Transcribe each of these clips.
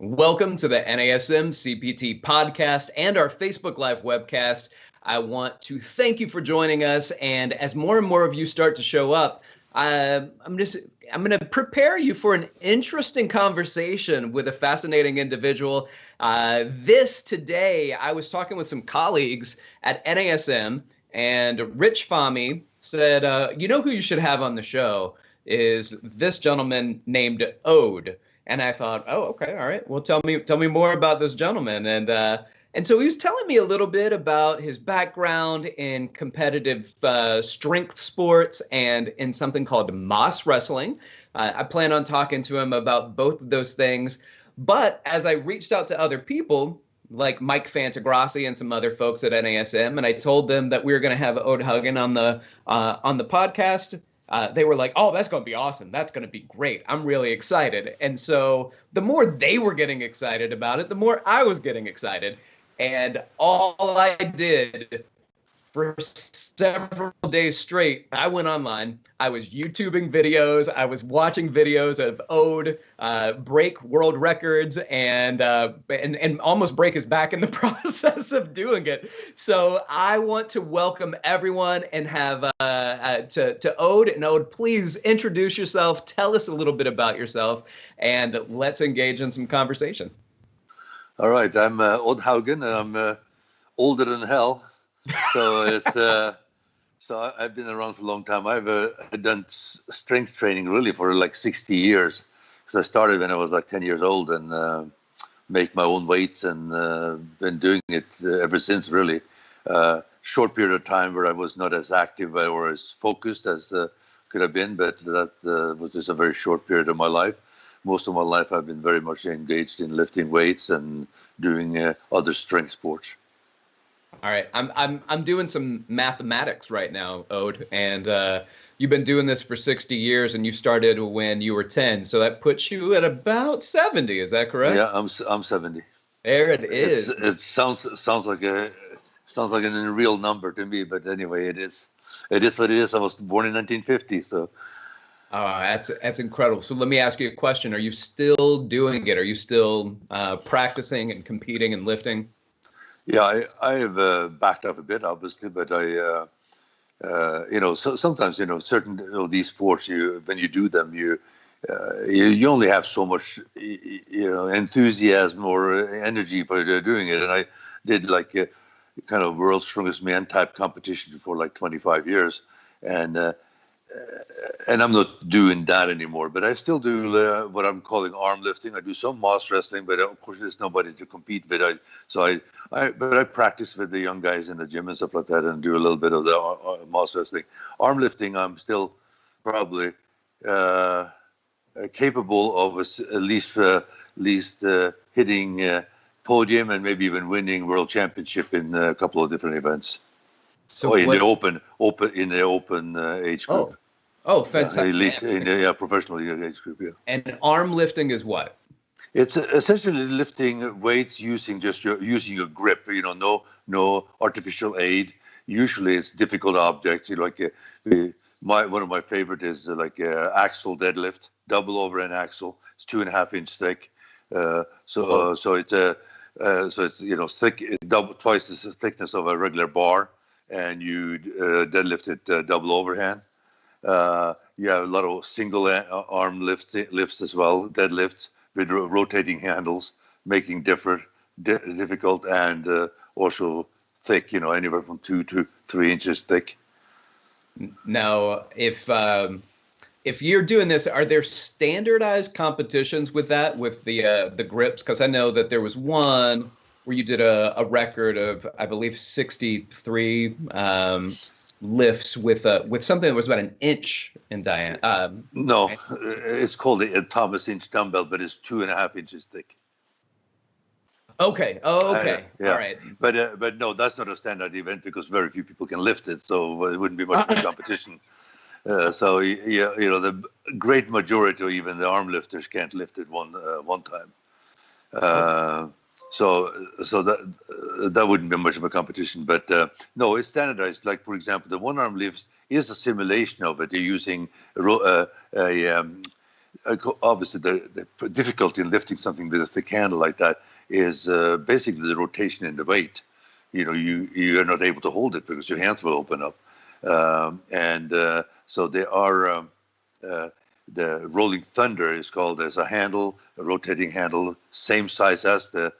Welcome to the NASM CPT podcast and our Facebook Live webcast. I want to thank you for joining us, and as more and more of you start to show up, I'm going to prepare you for an interesting conversation with a fascinating individual. Today, I was talking with some colleagues at NASM, and Rich Fahmy said, you know who you should have on the show is this gentleman named Ode. And I thought, oh, okay, all right. Well, tell me more about this gentleman. And so he was telling me a little bit about his background in competitive strength sports and in something called Moss wrestling. I plan on talking to him about both of those things. But as I reached out to other people, like Mike Fantagrassi and some other folks at NASM, and I told them that we were going to have Odd Haugen on the podcast, they were like, oh, that's going to be awesome. That's going to be great. I'm really excited. And so the more they were getting excited about it, the more I was getting excited. And all I did for several days straight, I went online. I was YouTubing videos. I was watching videos of Ode break world records and almost break his back in the process of doing it. So I want to welcome everyone and have to Ode. And Ode, please introduce yourself. Tell us a little bit about yourself, and let's engage in some conversation. All right, I'm Odd Haugen, and I'm older than hell. So I've been around for a long time. I've done strength training really for like 60 years, because I started when I was like 10 years old and make my own weights, and been doing it ever since, really. Short period of time where I was not as active or as focused as could have been, but that was just a very short period of my life. Most of my life I've been very much engaged in lifting weights and doing other strength sports. All right, I'm doing some mathematics right now, Ode, and you've been doing this for 60 years, and you started when you were 10, so that puts you at about 70. Is that correct? Yeah, I'm 70. There it is. It sounds like an unreal number to me, but anyway, it is what it is. I was born in 1950, so. Oh, that's incredible. So let me ask you a question: are you still doing it? Are you still practicing and competing and lifting? Yeah, I have backed up a bit, obviously, but sometimes, certain of these sports, when you do them, you only have so much, enthusiasm or energy for doing it. And I did like a kind of world's strongest man type competition for like 25 years, and I'm not doing that anymore, but I still do what I'm calling arm lifting. I do some Moss wrestling, but of course there's nobody to compete with. But I practice with the young guys in the gym and stuff like that, and do a little bit of the Moss wrestling. Arm lifting, I'm still probably capable of at least hitting podium and maybe even winning world championship in a couple of different events. So in the open age group. Oh, fantastic! Elite, professional age group. Yeah. And arm lifting is what? It's essentially lifting weights using your grip. No artificial aid. Usually, it's difficult objects. One of my favorite is like axle deadlift, double overhand axle. It's 2.5 inch thick. So it's thick, twice the thickness of a regular bar. And you deadlift it double overhand. You have a lot of single arm lifts as well, deadlifts with rotating handles, making difficult and also thick, anywhere from 2 to 3 inches thick. Now, if you're doing this, are there standardized competitions with that, with the grips? Because I know that there was one where you did a record of, I believe, 63 lifts with something that was about an inch in diameter. No, it's called a Thomas inch dumbbell, but it's 2.5 inches thick. Okay. Oh, okay. Yeah. All right. But no, that's not a standard event because very few people can lift it, so it wouldn't be much of a competition. The great majority, or even the arm lifters, can't lift it one time. So that wouldn't be much of a competition, but no, it's standardized. Like, for example, the one arm lifts is a simulation of it. You're using obviously the difficulty in lifting something with a thick handle like that is basically the rotation in the weight. You're not able to hold it because your hands will open up. So they are, the Rolling Thunder is called as a handle, a rotating handle, same size as the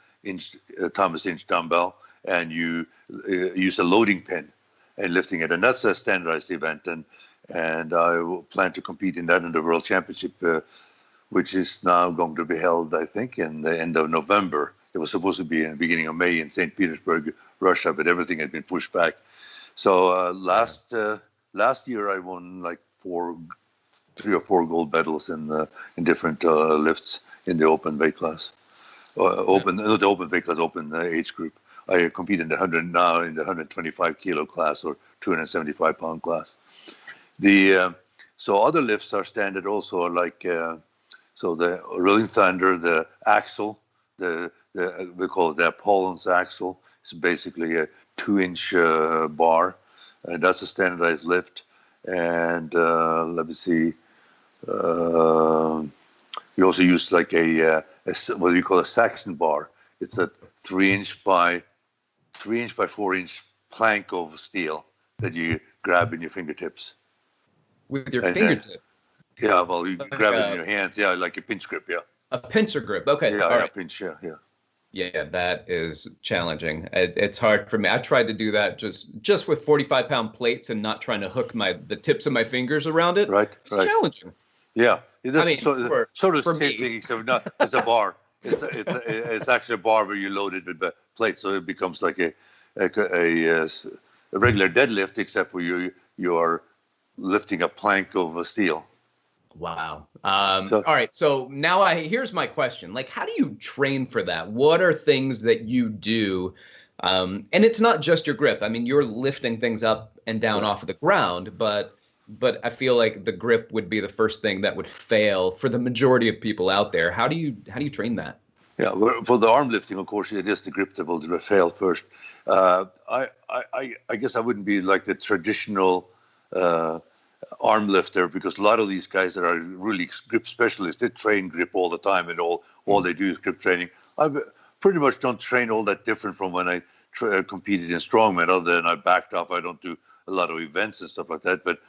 Thomas Inch dumbbell, and you use a loading pin and lifting it. And that's a standardized event. And I will plan to compete in that in the World Championship, which is now going to be held, I think, in the end of November. It was supposed to be in the beginning of May in St. Petersburg, Russia, but everything had been pushed back. So last year I won like 3 or 4 gold medals in different lifts in the open weight class. Not the open weight class, open age group. I compete in the 125 kilo class or 275 pound class. So other lifts are standard also, like so the Rolling Thunder, the axle, we call it the Apollon's axle. It's basically a 2-inch bar. That's a standardized lift. And let me see. We also use like what you call a Saxon bar. It's a 3-inch by 4-inch plank of steel that you grab in your fingertips. With your fingertip? Yeah, well, you grab it in your hands. Yeah, like a pinch grip, yeah. A pincher grip, okay. Yeah, all right. Pinch, yeah. Yeah, that is challenging. It's hard for me. I tried to do that just with 45-pound plates and not trying to hook the tips of my fingers around it. Right, it's challenging. Yeah, sort of for the same thing, except not it's a bar. It's actually a bar where you load it with plates, so it becomes like a regular deadlift, except for you are lifting a plank of steel. Wow. All right. So now here's my question. Like, how do you train for that? What are things that you do? And it's not just your grip. I mean, you're lifting things up and down off of the ground, but I feel like the grip would be the first thing that would fail for the majority of people out there. How do you train that? Yeah, for the arm lifting, of course, it is the grip that will fail first. I guess I wouldn't be like the traditional arm lifter, because a lot of these guys that are really grip specialists, they train grip all the time, and all they do is grip training. I pretty much don't train all that different from when I competed in strongman, other than I backed off. I don't do a lot of events and stuff like that, but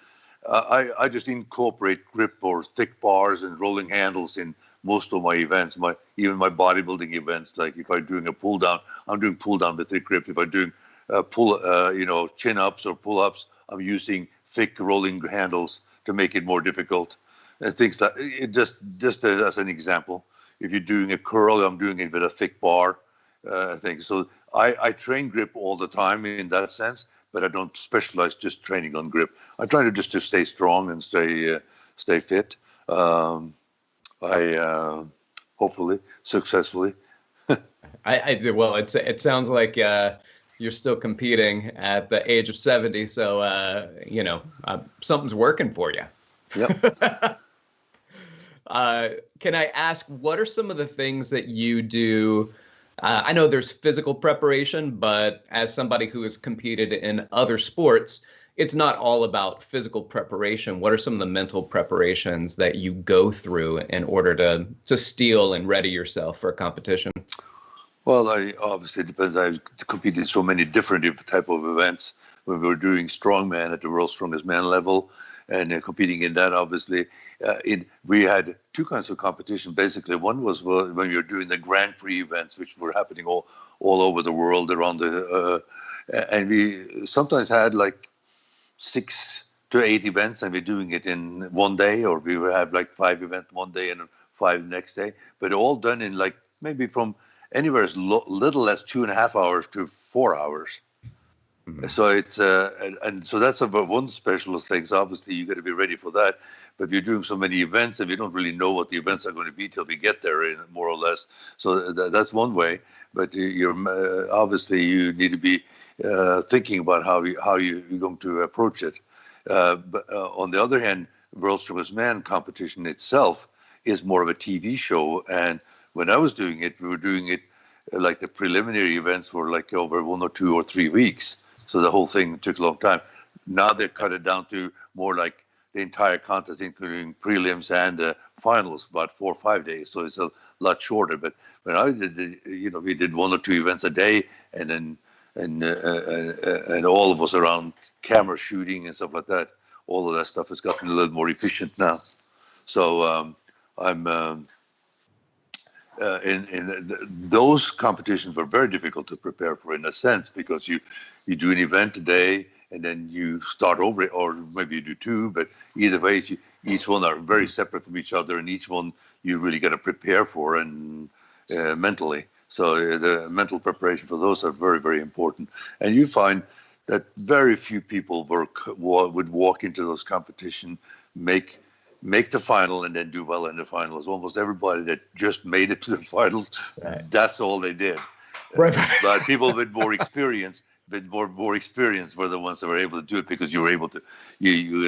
I just incorporate grip or thick bars and rolling handles in most of my events, even my bodybuilding events. Like if I'm doing a pull down, I'm doing pull down with thick grip. If I'm doing chin ups or pull ups, I'm using thick rolling handles to make it more difficult. And things like just as an example, if you're doing a curl, I'm doing it with a thick bar thing. So I train grip all the time in that sense, but I don't specialize just training on grip. I try to stay strong and stay fit. Hopefully successfully. Well, it sounds like you're still competing at the age of 70, so something's working for you. Yep. Can I ask, what are some of the things that you do? I know there's physical preparation, but as somebody who has competed in other sports, it's not all about physical preparation. What are some of the mental preparations that you go through in order to steel and ready yourself for a competition? Well, obviously it depends. I've competed in so many different type of events. When we were doing strongman at the world's strongest man level and competing in that, obviously, we had two kinds of competition. Basically, one was when you're doing the Grand Prix events, which were happening all over the world around and we sometimes had like 6 to 8 events, and we're doing it in one day, or we would have like 5 events one day and 5 next day, but all done in like maybe from anywhere as little as 2.5 hours to 4 hours. Mm-hmm. So it's and so that's about one specialist thing. So obviously you got to be ready for that. But you're doing so many events, and we don't really know what the events are going to be till we get there, more or less. So that's one way. But you're obviously you need to be thinking about how you're going to approach it. But on the other hand, World Strongest Man competition itself is more of a TV show. And when I was doing it, we were doing it like the preliminary events were like over 1 or 2 or 3 weeks. So the whole thing took a long time. Now they've cut it down to more like the entire contest, including prelims and finals, about 4 or 5 days. So it's a lot shorter. But when I did, we did 1 or 2 events a day, and then and all of us around camera shooting and stuff like that. All of that stuff has gotten a little more efficient now. So I'm those competitions were very difficult to prepare for in a sense, because you do an event a day and then you start over, or maybe you do 2, but either way, each one are very separate from each other, and each one you really got to prepare for and mentally. So the mental preparation for those are very, very important. And you find that very few people would walk into those competitions, make the final, and then do well in the finals. Almost everybody that just made it to the finals, right, that's all they did. Right. But people with more experience, were the ones that were able to do it, because you're going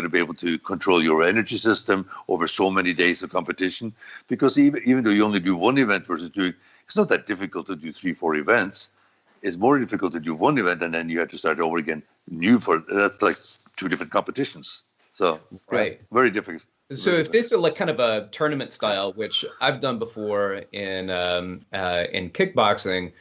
to be able to control your energy system over so many days of competition. Because even though you only do 1 event versus it's not that difficult to do 3, 4 events. It's more difficult to do 1 event and then you have to start over again that's like 2 different competitions. So right, very difficult. So if this is like kind of a tournament style, which I've done before in kickboxing,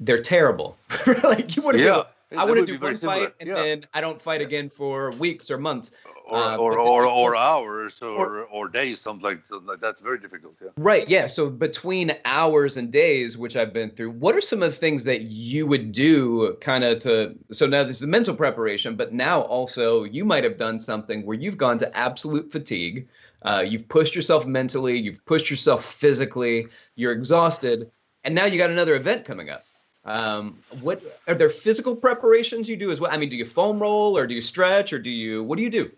they're terrible. Like you want to I want to do 1 fight and then I don't fight again for weeks or months. Or hours or days, something like that. That's very difficult. Yeah. Right. Yeah. So between hours and days, which I've been through, what are some of the things that you would do kind of so now this is mental preparation, but now also you might have done something where you've gone to absolute fatigue. You've pushed yourself mentally, you've pushed yourself physically, you're exhausted, and now you got another event coming up. What are there physical preparations you do as well? I mean, do you foam roll or do you stretch or what do you do?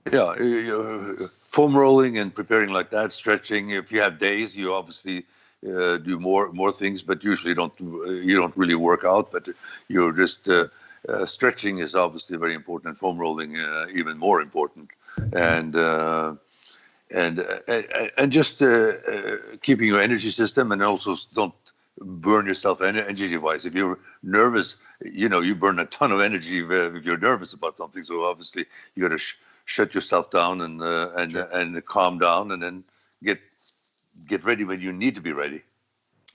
Yeah, foam rolling and preparing like that, stretching. If you have days, you obviously do more things, but usually you don't really work out. But you're just stretching is obviously very important, and foam rolling even more important. And just keeping your energy system, and also don't burn yourself energy-wise. If you're nervous, you burn a ton of energy if you're nervous about something. So obviously you got to shut yourself down and calm down, and then get ready when you need to be ready.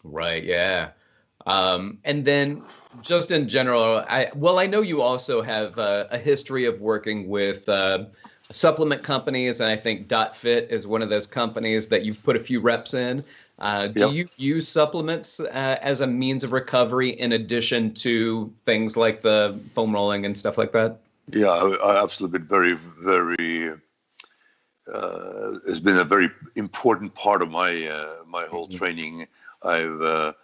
Right. Yeah. And then just in general, I know you also have a history of working with supplement companies, and I think .fit is one of those companies that you've put a few reps in. Do you use supplements as a means of recovery in addition to things like the foam rolling and stuff like that? Yeah, I absolutely been very, very. It's been a very important part of my whole training. I've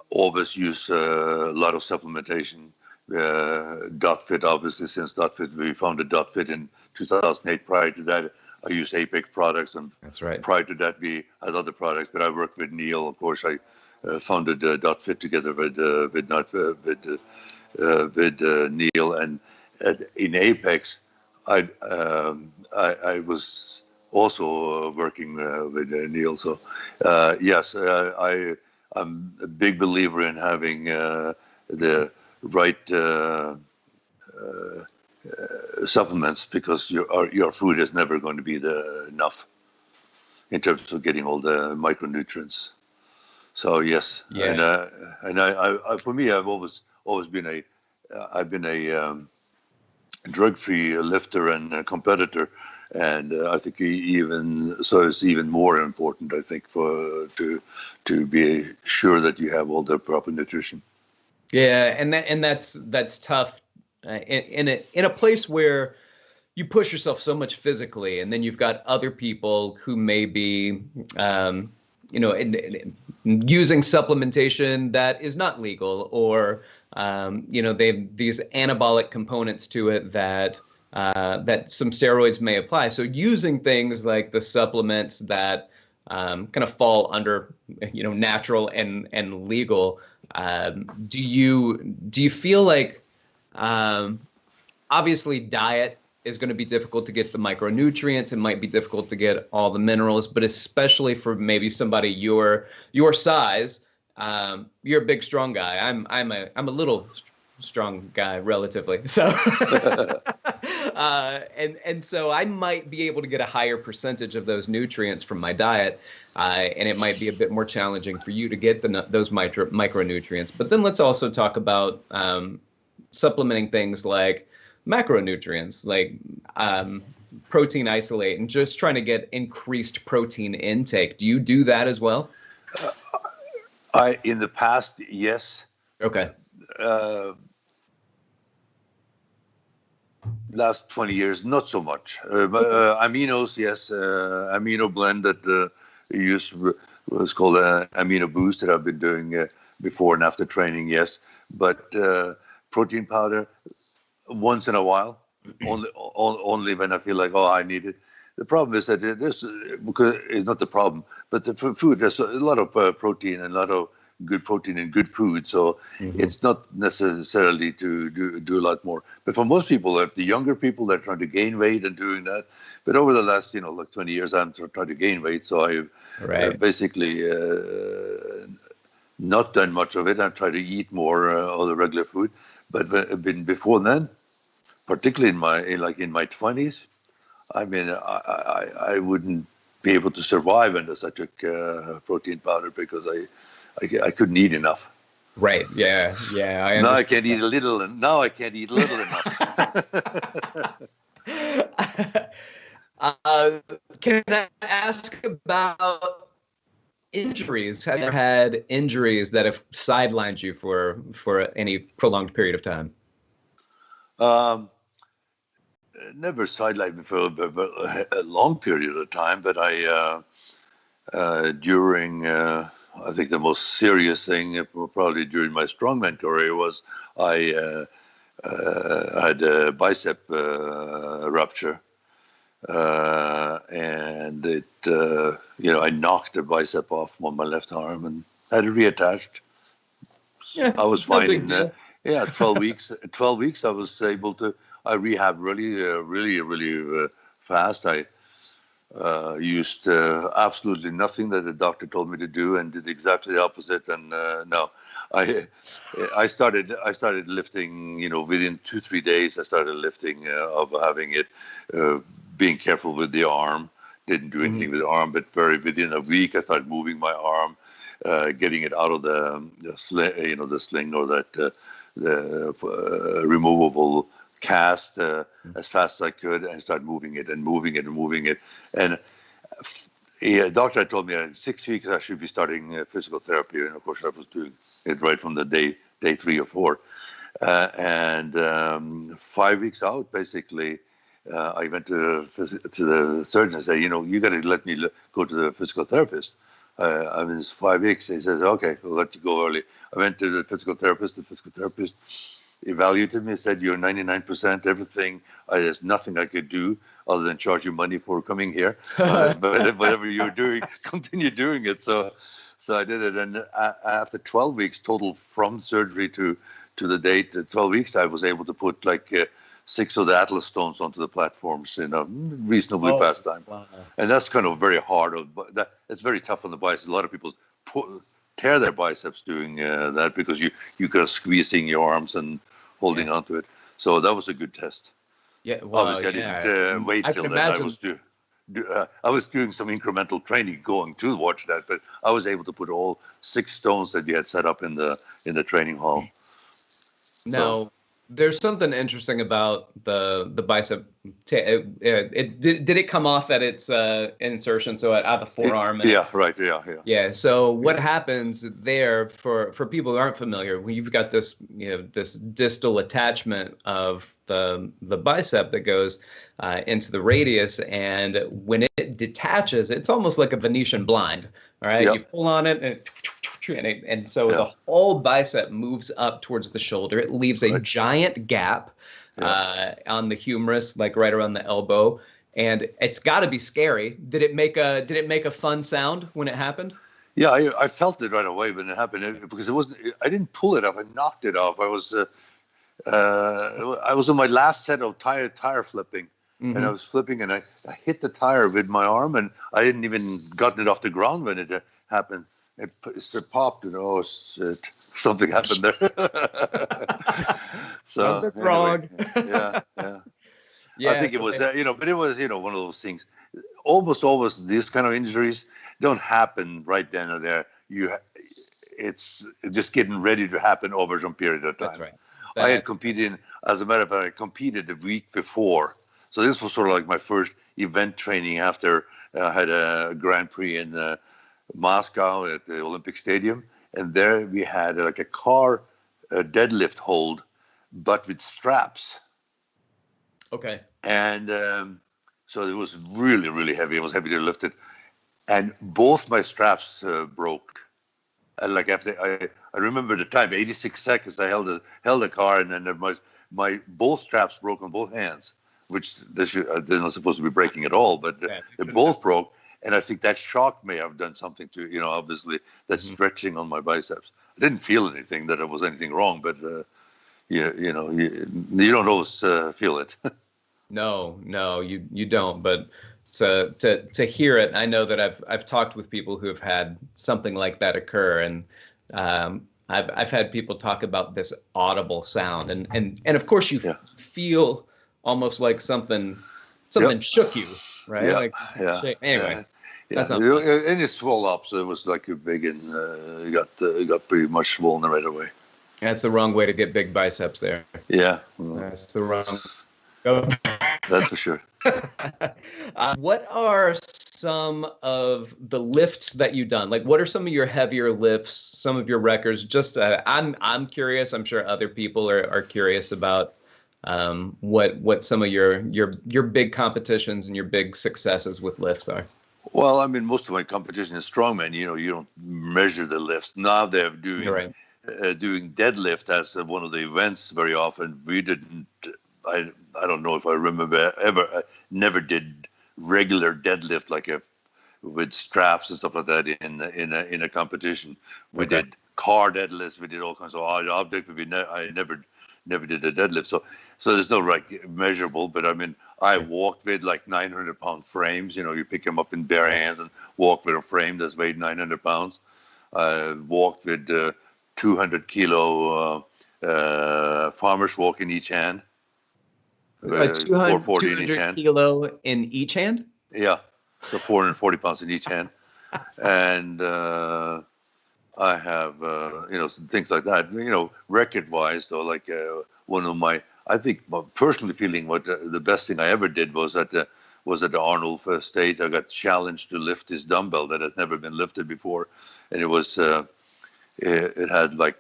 always used a lot of supplementation. .fit, obviously, since .fit, we founded .fit in 2008. Prior to that, I used Apex products, and that's right. Prior to that, we had other products. But I worked with Neil. Of course, I founded .fit together with Neil, and in Apex, I was also working with Neil. So yes, I'm a big believer in having the right supplements, because your food is never going to be enough in terms of getting all the micronutrients. So yes, and I for me, I've always been a drug-free lifter and a competitor, and I think it's even more important, I think, to be sure that you have all the proper nutrition. Yeah, and that's tough in a place where you push yourself so much physically, and then you've got other people who may be using supplementation that is not legal, or they have these anabolic components to it that some steroids may apply. So using things like the supplements that kind of fall under natural and legal. Do you feel like obviously diet is going to be difficult to get the micronutrients. It might be difficult to get all the minerals, but especially for maybe somebody your size, you're a big, strong guy. I'm a little strong guy relatively. So And so I might be able to get a higher percentage of those nutrients from my diet, and it might be a bit more challenging for you to get those micronutrients. But then let's also talk about supplementing things like macronutrients, like protein isolate, and just trying to get increased protein intake. Do you do that as well? In the past, yes. Okay. Last 20 years, not so much. Aminos, yes. Amino blend that used was called Amino Boost that I've been doing before and after training, yes. But protein powder, once in a while, only when I feel like, oh, I need it. The problem is that this, because it's not the problem, but the food, there's a lot of protein and a lot of good protein and good food. So it's not necessarily to do a lot more. But for most people, if the younger people, they're trying to gain weight and doing that. But over the last, like 20 years, I'm trying to gain weight. So I've basically not done much of it. I try to eat more of the regular food. But before then, particularly in my 20s, I mean, I wouldn't be able to survive unless I took protein powder because I couldn't eat enough. Right. Yeah. Yeah. I understand. Now I can't eat a little, and now I can't eat little enough. Can I ask about injuries? Have you ever had injuries that have sidelined you for any prolonged period of time? Never sidelined me for a long period of time, but during I think the most serious thing probably during my strongman career was I had a bicep rupture, and it I knocked the bicep off on my left arm and had it reattached. Yeah, I was fine in 12 weeks. 12 weeks I was able to. I rehabbed really fast. I used absolutely nothing that the doctor told me to do and did exactly the opposite. And no, I started lifting. Within 2-3 days, I started lifting of having it, being careful with the arm. Didn't do anything with the arm, but within a week, I started moving my arm, getting it out of the sling, the sling or that the removable cast as fast as I could, and start moving it. And doctor had told me that in 6 weeks I should be starting physical therapy, and of course I was doing it right from the day 3 or 4. And 5 weeks out, basically, I went to the surgeon and said, you got to let me go to the physical therapist. I mean, it's 5 weeks. He says, okay, we'll let you go early. I went to the physical therapist. The physical therapist evaluated me, said, you're 99%, everything. There's nothing I could do other than charge you money for coming here. But whatever you're doing, continue doing it. So I did it. And after 12 weeks total from surgery to the date, 12 weeks, I was able to put 6 of the Atlas stones onto the platforms in a reasonably fast time. Wow. And that's kind of very hard. It's very tough on the biceps. A lot of people tear their biceps doing that because you kind of squeezing your arms and holding onto it. So that was a good test. Yeah, well, obviously I didn't wait till then. I was doing some incremental training going to watch that, but I was able to put all 6 stones that we had set up in the training hall. Now, there's something interesting about the bicep. Did it come off at its insertion, so at the forearm? Yeah. So what happens there for people who aren't familiar? When you've got this this distal attachment of the bicep that goes into the radius, and when it detaches, it's almost like a Venetian blind. All right, you pull on it, and so the whole bicep moves up towards the shoulder. It leaves a giant gap on the humerus, like right around the elbow, and it's got to be scary. Did it make a fun sound when it happened? Yeah, I felt it right away when it happened because it wasn't. I didn't pull it off. I knocked it off. I was on my last set of tire flipping. And I was flipping, and I hit the tire with my arm, and I hadn't even gotten it off the ground when it happened. It popped, and something happened there. Something wrong. Yeah, I think it so was, but it was, one of those things. Almost always these kind of injuries don't happen right then or there. It's just getting ready to happen over some period of time. that's right. I had competed as a matter of fact, I competed the week before. So this was sort of like my first event training after I had a Grand Prix in Moscow at the Olympic Stadium. And there we had like a car deadlift hold, but with straps. Okay. And so it was really, really heavy. It was heavy to lift it. And both my straps broke. And like after I remember the time, 86 seconds, I held the car, and then my both straps broke on both hands, which they're not supposed to be breaking at all, but they both broke. And I think that shock may have done something to, obviously that stretching on my biceps. I didn't feel anything that there was anything wrong, but you don't always feel it. No, you don't. But to hear it, I know that I've talked with people who have had something like that occur, and I've had people talk about this audible sound, and of course you feel almost like something shook you, right? Yeah, like anyway. That's not and it swelled up, so it was like a big, and it got pretty much swollen right away. That's the wrong way to get big biceps there. Yeah, that's the wrong. That's for sure. What are some of the lifts that you've done? Like, what are some of your heavier lifts? Some of your records? Just, I'm curious. I'm sure other people are curious about what some of your big competitions and your big successes with lifts are. Well, I mean, most of my competition is strongman. You don't measure the lifts. Now they're doing deadlift as one of the events very often. We didn't. I don't know if I remember ever. I never did regular deadlift with straps and stuff like that in a competition. We did car deadlifts. We did all kinds of odd objects. I never did a deadlift. So there's no measurable. But I mean, I walked with 900-pound frames. You pick them up in bare hands and walk with a frame that's weighed 900 pounds. I walked with 200-kilo farmer's walk in each hand. 200 in each hand. kilo in each hand? Yeah, so 440 pounds in each hand. And I have, some things like that. Record-wise, though, one of my, I think, personally feeling the best thing I ever did was at the Arnold State. I got challenged to lift this dumbbell that had never been lifted before. And it was, it had I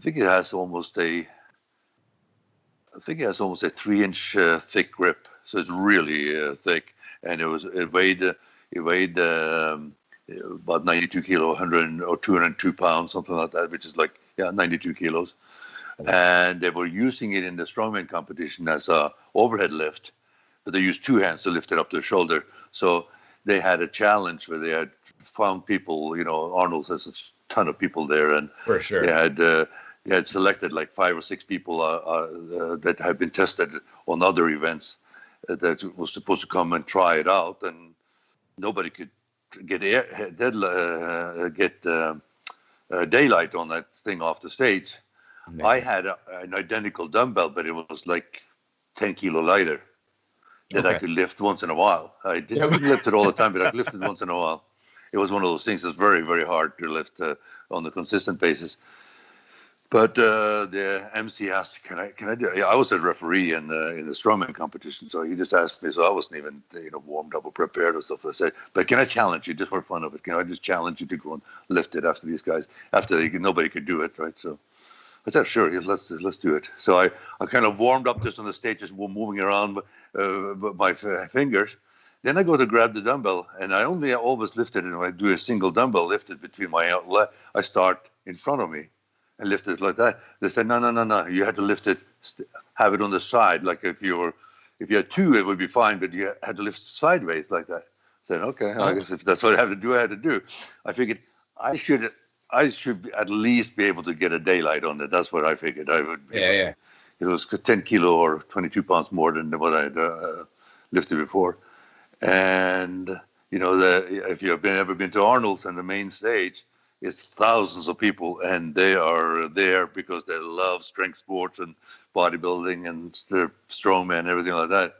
think it has almost a 3-inch thick grip, so it's really thick, and it weighed about 92 kilo, 100 or 202 pounds, something like that, which is 92 kilos. And they were using it in the strongman competition as a overhead lift, but they used two hands to lift it up to the shoulder. So they had a challenge where they had found people. Arnold has a ton of people there, and for sure they had selected 5 or 6 people that had been tested on other events that was supposed to come and try it out, and nobody could get daylight on that thing off the stage. Amazing. I had an identical dumbbell, but it was 10 kilo lighter that I could lift once in a while. I didn't lift it all the time, but I lifted once in a while. It was one of those things that's very, very hard to lift on a consistent basis. But the MC asked, "Can I do it?" Yeah, I was a referee in the strongman competition, so he just asked me. So I wasn't even warmed up or prepared or stuff. I said, "But can I challenge you just for fun of it? Can I just challenge you to go and lift it after these guys? Nobody could do it, right?" So I said, "Sure, let's do it." So I kind of warmed up just on the stage, just moving around my fingers. Then I go to grab the dumbbell, and I only always lift it, and I do a single dumbbell lifted between my left. I start in front of me and lift it like that. They said, no. You had to lift it, have it on the side. Like if you had two, it would be fine, but you had to lift sideways like that. I said, okay, I guess if that's what I have to do, I had to do. I figured I should at least be able to get a daylight on it. That's what I figured. I would. Yeah. It was 10 kilo or 22 pounds more than what I had lifted before. And if you've ever been to Arnold's on the main stage, it's thousands of people, and they are there because they love strength sports and bodybuilding and strongman and everything like that.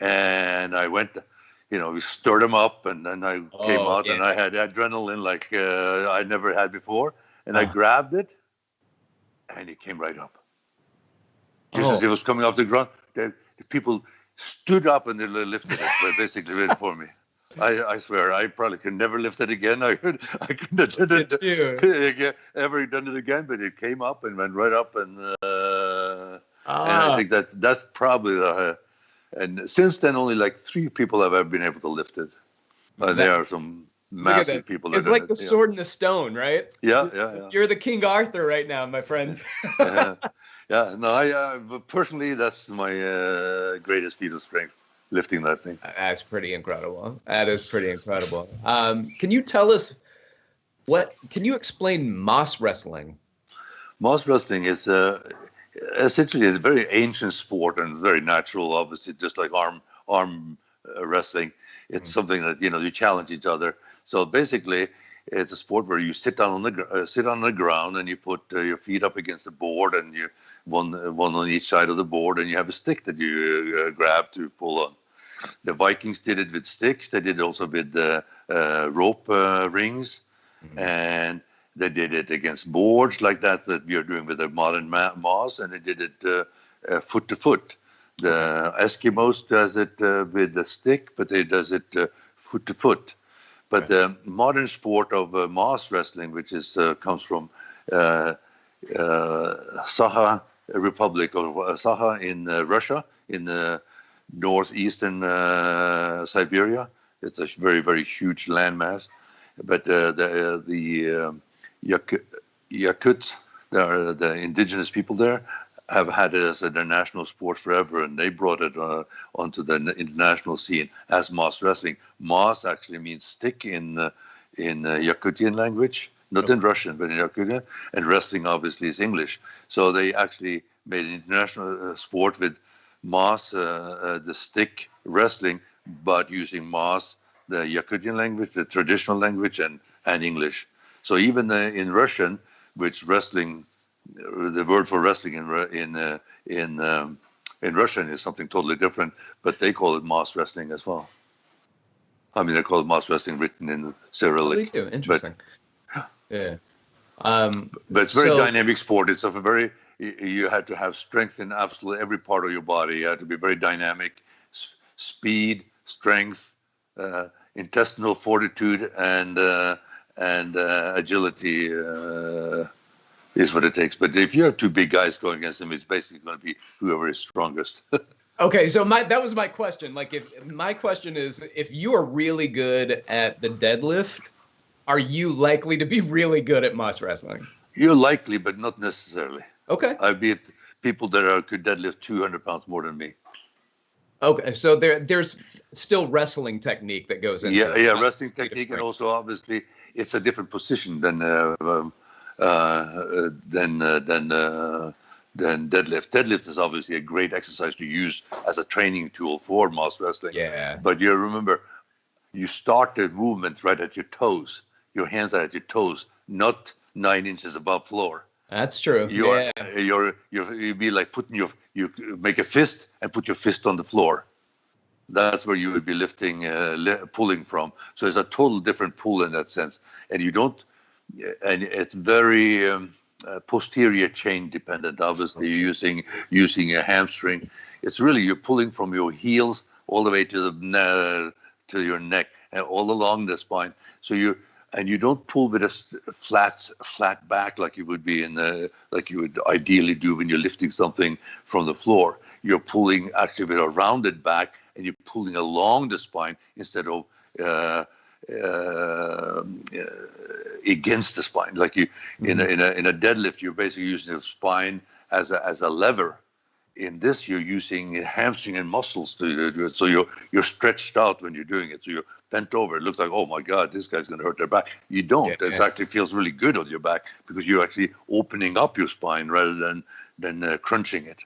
And I went, we stirred them up, and then I came out, yeah. and I had adrenaline like I never had before, and I grabbed it, and it came right up. Just as it was coming off the ground, the people stood up and they lifted it, but basically waited for me. I swear, I probably could never lift it again. I couldn't have done it ever done it again, but it came up and went right up, and I think that's probably and since then only like 3 people have ever been able to lift it. There are some massive people. It's like the sword and the stone, right? Yeah. You're the King Arthur right now, my friend. Yeah. No, personally, that's my greatest feat of strength. Lifting that thing. That's pretty incredible. That is pretty incredible. Can you tell us can you explain Moss wrestling? Moss wrestling is essentially a very ancient sport and very natural, obviously, just like arm wrestling. It's something that, you challenge each other. So basically, it's a sport where you sit on the ground and you put your feet up against the board, and you one on each side of the board, and you have a stick that you grab to pull on. The Vikings did it with sticks. They did it also with rope rings, and they did it against boards like that we are doing with the modern Moss, and they did it foot to foot. The Eskimos does it with the stick, but they does it foot to foot. But the modern sport of Moss wrestling, which comes from Sakha Republic of Sakha in Russia, in northeastern Siberia. It's a very, very huge landmass. But the Yakuts, the indigenous people there, have had it as their national sport forever, and they brought it onto the international scene as Moss wrestling. Moss actually means stick in Yakutian language, not in Russian, but in Yakutian, and wrestling obviously is English. So they actually made an international sport with Moss, the stick wrestling, but using Moss, the Yakutian language, the traditional language, and English. So even in Russian, which wrestling, the word for wrestling in Russian is something totally different, but they call it Moss wrestling as well. I mean, they call it Moss wrestling written in Cyrillic. Oh, they do. Interesting. Yeah. But it's a very dynamic sport. It's you had to have strength in absolutely every part of your body. You had to be very dynamic, speed, strength, intestinal fortitude, and agility is what it takes. But if you have 2 big guys going against them, it's basically going to be whoever is strongest. Okay, so that was my question. Like, if you are really good at the deadlift, are you likely to be really good at Moss wrestling? You're likely, but not necessarily. Okay. I beat people that could deadlift 200 pounds more than me. Okay, so there's still wrestling technique that goes into it. Yeah, wrestling technique, and also obviously it's a different position than deadlift. Deadlift is obviously a great exercise to use as a training tool for Moss wrestling. Yeah. But you remember, you start the movement right at your toes. Your hands are at your toes, not 9 inches above floor. That's true. You'd be like you make a fist and put your fist on the floor. That's where you would be lifting, pulling from. So it's a total different pull in that sense. And it's very posterior chain dependent. Obviously, you're using a hamstring. It's really, you're pulling from your heels all the way to your neck and all along the spine. So you don't pull with a flat back like you would be like you would ideally do when you're lifting something from the floor. You're pulling actually with a rounded back, and you're pulling along the spine instead of against the spine. Like in a deadlift, you're basically using the spine as a lever. In this, you're using hamstring and muscles to do it. So you're stretched out when you're doing it. So you're bent over. It looks like, oh my God, this guy's going to hurt their back. You don't. Yeah. It actually feels really good on your back because you're actually opening up your spine rather than crunching it.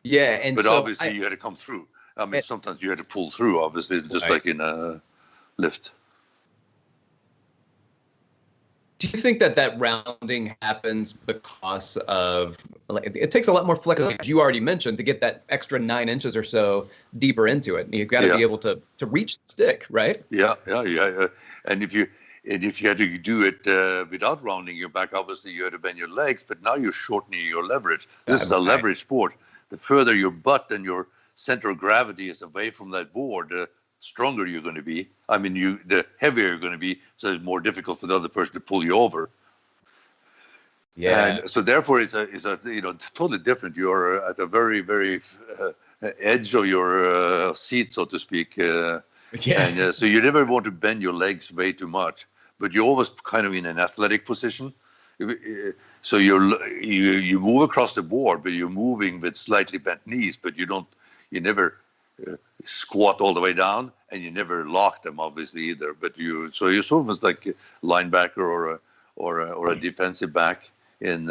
Yeah, but so obviously you had to come through. I mean, sometimes you had to pull through. Obviously, just like in a lift. Do you think that rounding happens because of, like, it takes a lot more flexibility, as you already mentioned, to get that extra 9 inches or so deeper into it? You've got to be able to reach the stick, right? Yeah. And if you had to do it without rounding your back, obviously you had to bend your legs, but now you're shortening your leverage. This is a leverage sport. The further your butt and your center of gravity is away from that board, the stronger you're going to be. I mean, the heavier you're going to be, so it's more difficult for the other person to pull you over. Yeah. And so therefore, it's a totally different. You're at a very, very edge of your seat, so to speak. And so you never want to bend your legs way too much, but you're always kind of in an athletic position. So you move across the board, but you're moving with slightly bent knees, but you never squat all the way down, and you never lock them obviously either. But so you're sort of like a linebacker or a defensive back in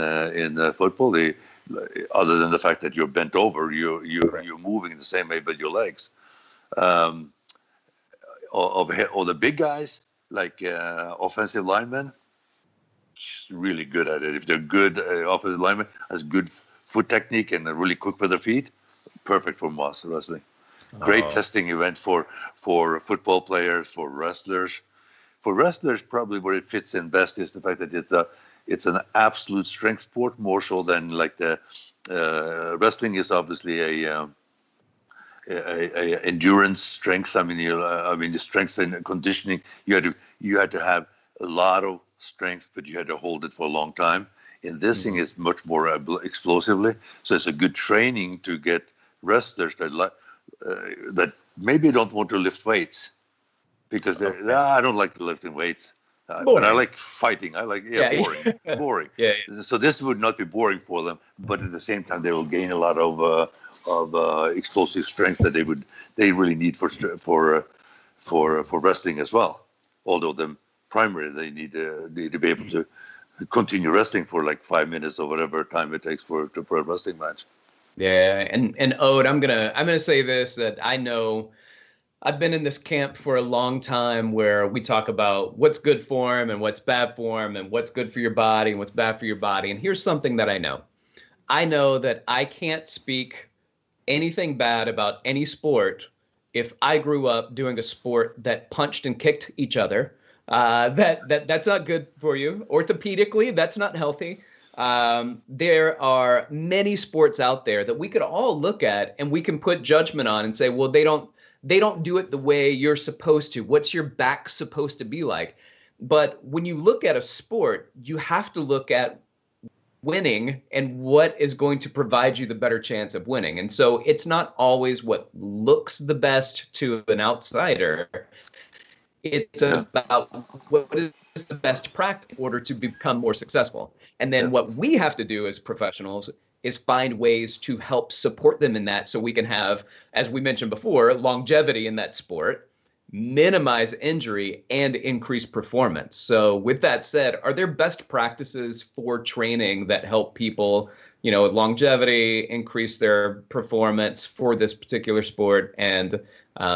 football. Other than the fact that you're bent over, you're moving the same way with your legs. Or the big guys like offensive linemen, really good at it. If they're good offensive linemen, has good foot technique and are really quick with their feet, perfect for muscle wrestling. Great testing event for football players, for wrestlers. For wrestlers, probably where it fits in best is the fact that it's an absolute strength sport, more so than like the wrestling is obviously a endurance strength. I mean, the strength and conditioning. You had to have a lot of strength, but you had to hold it for a long time. In this thing, is much more explosively. So it's a good training to get wrestlers that maybe don't want to lift weights because I don't like lifting weights. But I like fighting. I like boring. Yeah. So this would not be boring for them, but at the same time they will gain a lot of explosive strength that they really need for wrestling as well. Although the primary they need to be able to continue wrestling for like 5 minutes or whatever time it takes for a wrestling match. Yeah, and Ode, I'm gonna say this, that I know I've been in this camp for a long time where we talk about what's good for him and what's bad for him and what's good for your body and what's bad for your body. And here's something that I know. I know that I can't speak anything bad about any sport if I grew up doing a sport that punched and kicked each other. That's not good for you. Orthopedically, that's not healthy. There are many sports out there that we could all look at and we can put judgment on and say, well, they don't do it the way you're supposed to. What's your back supposed to be like? But when you look at a sport, you have to look at winning and what is going to provide you the better chance of winning. And so it's not always what looks the best to an outsider. It's about what is the best practice in order to become more successful. And then what we have to do as professionals is find ways to help support them in that so we can have, as we mentioned before, longevity in that sport, minimize injury, and increase performance. So with that said, are there best practices for training that help people, longevity, increase their performance for this particular sport, and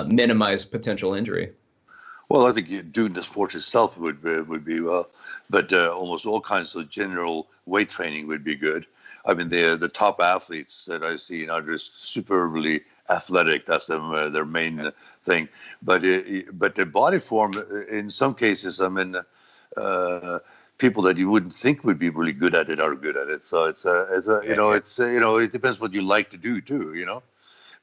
minimize potential injury? Well, I think doing the sport itself would be well, but almost all kinds of general weight training would be good. I mean, the top athletes that I see are just superbly athletic. That's their main thing. But the body form, in some cases, I mean, people that you wouldn't think would be really good at it are good at it. So it depends what you like to do too.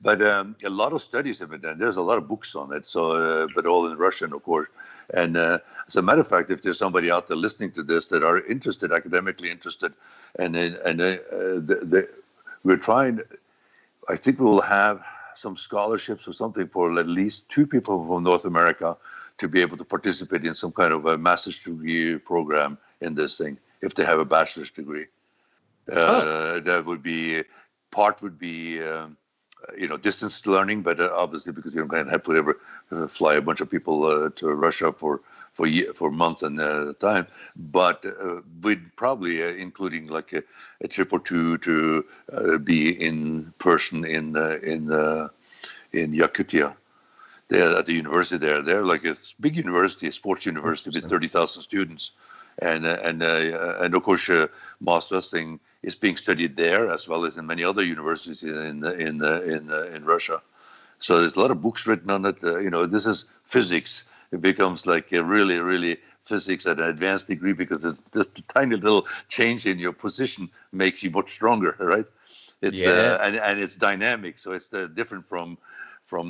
But a lot of studies have been done. There's a lot of books on it. So, but all in Russian, of course. And as a matter of fact, if there's somebody out there listening to this that are interested, academically interested, and we're trying, I think we will have some scholarships or something for at least 2 people from North America to be able to participate in some kind of a master's degree program in this thing, if they have a bachelor's degree. That would be, part would be, distance learning, but obviously because you don't have to ever fly a bunch of people to Russia for months and time, but we'd probably including like a trip or two to be in person in Yakutia. They're at the university there. They're like a big university, a sports university with 30,000 students, and of course, master wrestling is being studied there as well as in many other universities in Russia. So there's a lot of books written on it. This is physics. It becomes like a really physics at an advanced degree, because this tiny little change in your position makes you much stronger, right? It's and it's dynamic, so it's different from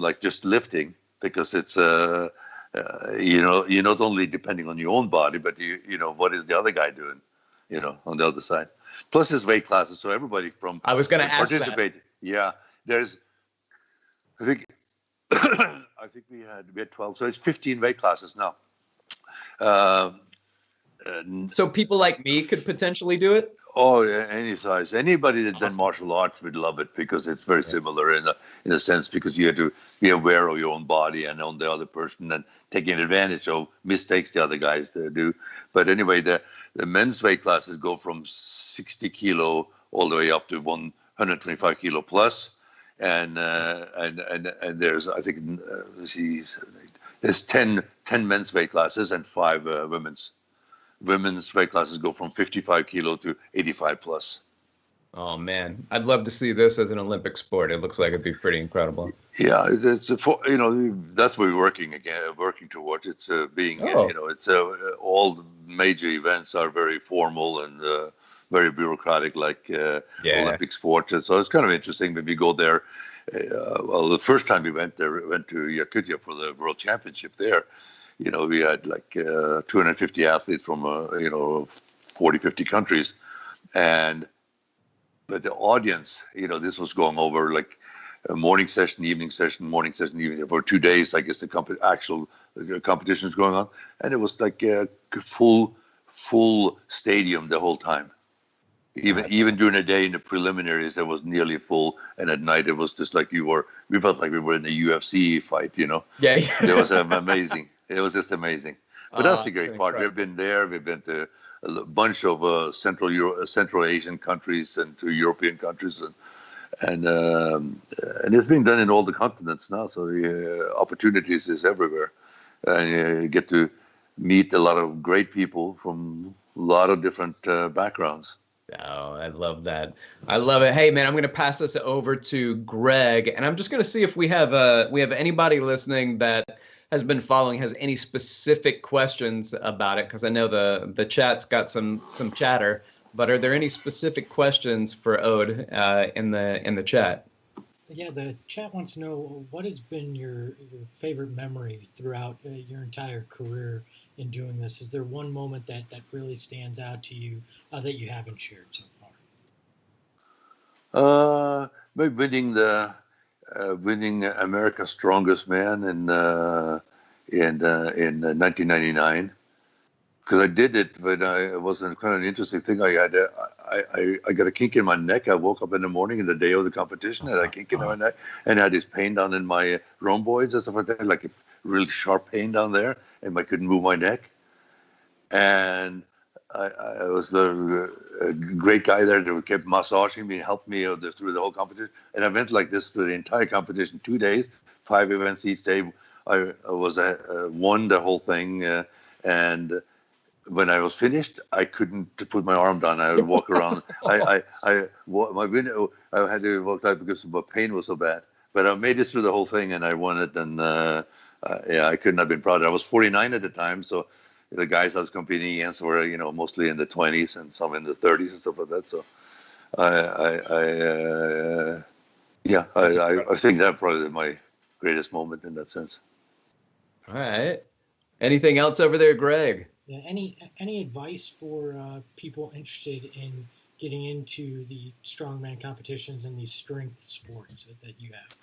like just lifting, because it's you're not only depending on your own body, but what is the other guy doing, on the other side. Plus there's weight classes, so everybody from I was going to ask participate. that. Yeah, there's I think I think we had 12, so it's 15 weight classes now. So people like me could potentially do it? Oh, yeah, any size. Anybody that's done martial arts would love it, because it's very similar in a sense, because you have to be aware of your own body and on the other person, and taking advantage of mistakes the other guys do. But anyway, the men's weight classes go from 60 kilo all the way up to 125 kilo plus. And there's, I think, there's 10 men's weight classes and 5 women's. Women's weight classes go from 55 kilo to 85 plus. Oh man, I'd love to see this as an Olympic sport. It looks like it'd be pretty incredible. Yeah, it's that's what we're working towards. It's it's all the major events are very formal and very bureaucratic, like Olympic sports. And so it's kind of interesting when we go there. The first time we went there, we went to Yakutia for the World Championship there. We had like 250 athletes from 40, 50 countries, but the audience, this was going over like a morning session, evening session, morning session, evening, for 2 days. I guess the actual competition is going on, and it was like a full stadium the whole time. Even during the day in the preliminaries, it was nearly full, and at night it was just like we felt like we were in a UFC fight, Yeah. It was amazing. It was just amazing. But that's the great part. We've been there. We've been to a bunch of Central Asian countries and to European countries, and it's being done in all the continents now. So the opportunities is everywhere, and you get to meet a lot of great people from a lot of different backgrounds. Oh, I love that. I love it. Hey, man, I'm going to pass this over to Greg, and I'm just going to see if we have anybody listening that has been following, has any specific questions about it, because I know the chat's got some chatter. But are there any specific questions for Odd in the chat? Yeah, the chat wants to know, what has been your favorite memory throughout your entire career in doing this? Is there one moment that really stands out to you that you haven't shared so far? By winning America's Strongest Man in 1999, because I did it, but it was kind of an interesting thing. I got a kink in my neck. I woke up in the morning in the day of the competition, and I had a kink in my neck, and I had this pain down in my rhomboids and stuff like that, like a really sharp pain down there, and I couldn't move my neck. And I was the great guy there that kept massaging me, helped me through the whole competition. And I went like this through the entire competition, 2 days, 5 events each day. I won the whole thing. And when I was finished, I couldn't put my arm down. I would walk around. I had to walk out because my pain was so bad. But I made it through the whole thing, and I won it. And I couldn't have been prouder. I was 49 at the time, so the guys I was competing against were, mostly in the 20s and some in the 30s and stuff like that. So, I think that probably my greatest moment in that sense. All right. Anything else over there, Greg? Yeah. Any advice for people interested in getting into the strongman competitions and these strength sports that you have?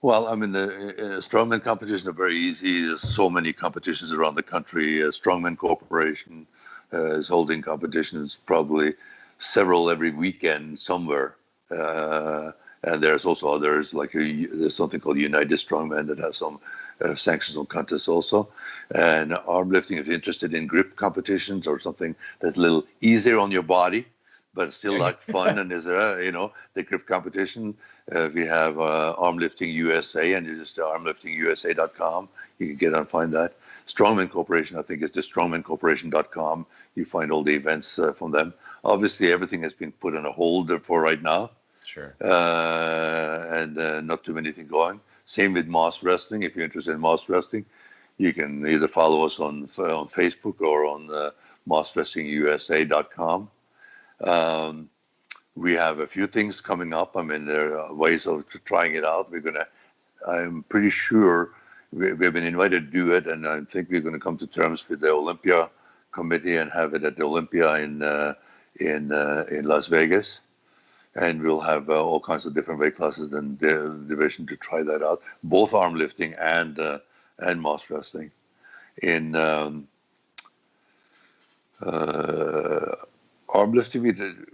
Well, I mean, the strongman competitions are very easy. There's so many competitions around the country. Strongman Corporation is holding competitions, probably several every weekend somewhere. And there's also others, like there's something called United Strongman that has some sanctions on contests also. And arm lifting, if you're interested in grip competitions or something that's a little easier on your body, but still like fun, and is the grip competition. We have Arm Lifting USA, and you just armliftingusa.com. You can get and find that. Strongman Corporation, I think, is the strongmancorporation.com. You find all the events from them. Obviously, everything has been put on a hold for right now. Sure. And not too many things going. Same with Moss Wrestling. If you're interested in Moss Wrestling, you can either follow us on Facebook or on mosswrestlingusa.com. We have a few things coming up. I mean, there are ways of trying it out. I'm pretty sure we've been invited to do it, and I think we're going to come to terms with the Olympia committee and have it at the Olympia in Las Vegas. And we'll have all kinds of different weight classes and division to try that out, both arm lifting and Moss Wrestling. In arm lifting,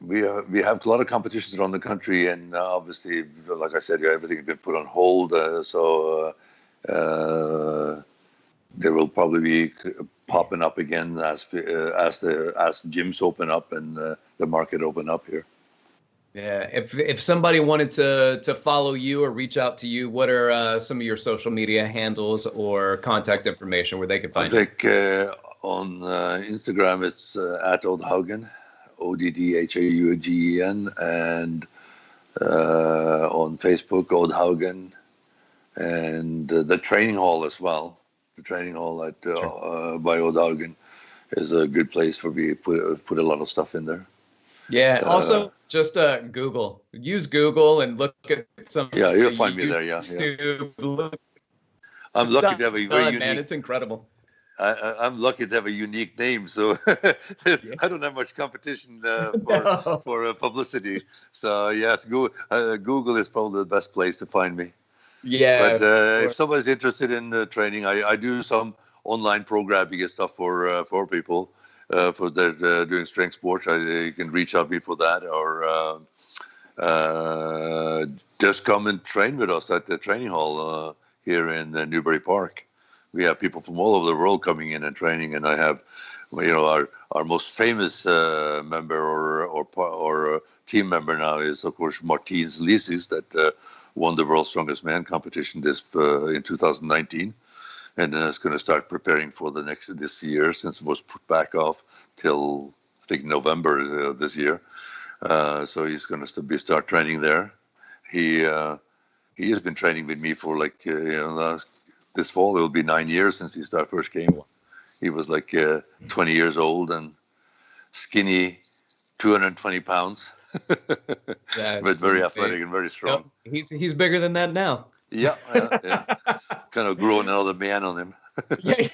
we have a lot of competitions around the country, and obviously, like I said, everything has been put on hold. So there will probably be popping up again as gyms open up and the market open up here. Yeah, if somebody wanted to follow you or reach out to you, what are some of your social media handles or contact information where they can find you? I think on Instagram it's at Odd Haugen, ODDHAUGEN, and on Facebook Odd Haugen, and the training hall as well. The training hall at by Odd Haugen is a good place for me to put a lot of stuff in there. Yeah. Also, just Google. Use Google and look at some. Yeah, you'll find me there. Yeah. I'm lucky to have a very unique. Man, it's incredible. I'm lucky to have a unique name, so I don't have much competition for publicity. So yes, Google is probably the best place to find me. Yeah. But if somebody's interested in training, I do some online programming and stuff for people. For their doing strength sports, you can reach out me for that, or just come and train with us at the training hall here in Newbury Park. We have people from all over the world coming in and training, and I have, our most famous member or team member now is of course Martin Lisis, that won the World's Strongest Man competition in 2019. And then it's going to start preparing for this year, since it was put back off till I think November this year. So he's going to start training there. He has been training with me for this fall. It will be 9 years since he first came. He was 20 years old and skinny, 220 pounds, but very athletic and very strong. No, he's bigger than that now. Yeah. Kind of growing another man on him. Yeah,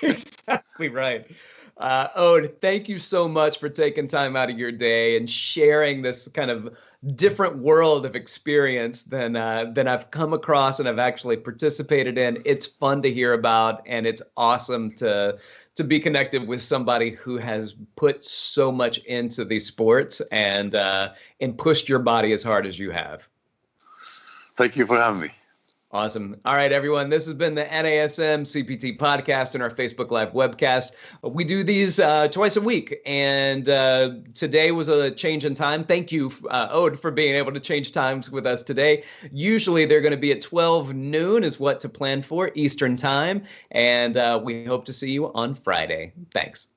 exactly right. Ode, thank you so much for taking time out of your day and sharing this kind of different world of experience than I've come across and I've actually participated in. It's fun to hear about, and it's awesome to be connected with somebody who has put so much into these sports and pushed your body as hard as you have. Thank you for having me. Awesome. All right, everyone. This has been the NASM CPT podcast and our Facebook Live webcast. We do these twice a week, and today was a change in time. Thank you, Ode, for being able to change times with us today. Usually they're going to be at 12 noon is what to plan for Eastern time, and we hope to see you on Friday. Thanks.